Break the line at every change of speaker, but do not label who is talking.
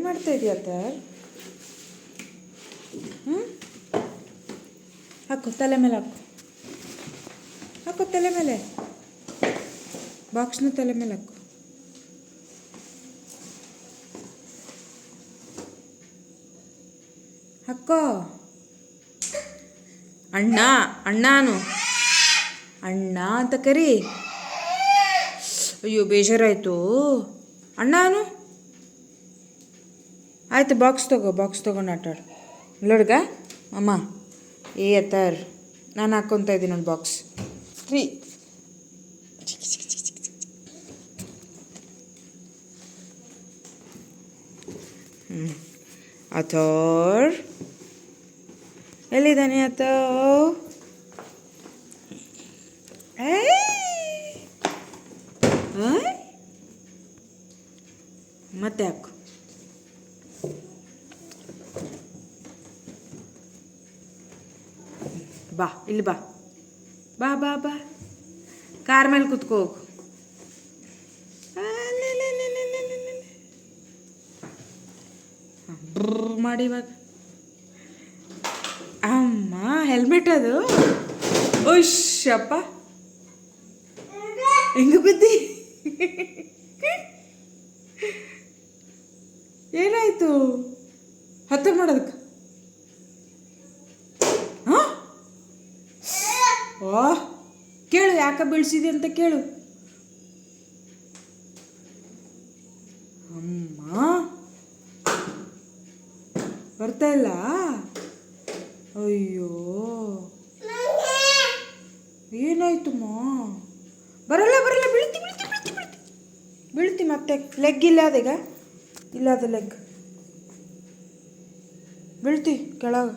ಮಾಡ್ತಾ ಇದೆಯಾ ತರ್? ಹಾಕು ತಲೆ ಮೇಲೆ ಹಾಕು, ಹಾಕು ತಲೆ ಮೇಲೆ, ಬಾಕ್ಸ್ನ ತಲೆ ಮೇಲೆ ಹಾಕು. ಹಾಕೋ. ಅಣ್ಣ ಅಣ್ಣಾನು ಅಣ್ಣ ಅಂತ ಕರಿ. ಅಯ್ಯೋ ಬೇಜಾರಾಯಿತು. ಅಣ್ಣಾನು ಆಯಿತು. ಬಾಕ್ಸ್ ತೊಗೊಂಡು ಆಟಾಡು. ಇಲ್ಲಡ್ಗ ಅಮ್ಮ ಅತ್ತಾರ್ ನಾನು ಹಾಕ್ಕೊತಾ ಇದ್ದೀನಿ ಒಂದು ಬಾಕ್ಸ್ ಫ್ರೀ. ಅಥೋರ್ ಎಲ್ಲಿದ್ದಾನೆ ಅಥೋ? ಮತ್ತೆ ಹಾಕು. ಬಾ ಇಲ್ಲಿ ಬಾ ಬಾ ಬಾ ಬಾ ಕಾರ್ ಮೇಲೆ ಕುತ್ಕೋ. ಮಾಡಿ ಇವಾಗ. ಅಮ್ಮ ಹೆಲ್ಮೆಟ್ ಅದು. ಓಶ್ಯಪ್ಪ ಹೆಂಗ ಬಿದ್ದಿ? ಏನಾಯ್ತು? ಹತ್ತ ಮಾಡೋದಕ್ಕೆ ಓಹ್ ಕೇಳು, ಯಾಕೆ ಬೀಳ್ಸಿದೆ ಅಂತ ಕೇಳು. ಅಮ್ಮ ಬರ್ತಾ ಇಲ್ಲ. ಅಯ್ಯೋ ಏನಾಯ್ತಮ್ಮ? ಬರಲ್ಲ ಬೀಳ್ತಿ ಬೀಳ್ತಿ ಬೀಳ್ತಿ ಬೀಳ್ತಿ ಬೀಳ್ತಿ. ಮತ್ತೆ ಲೆಗ್ ಇಲ್ಲ ಅದೀಗ, ಇಲ್ಲ ಅದು ಲೆಗ್. ಬೀಳ್ತಿ ಕೆಳಗೆ.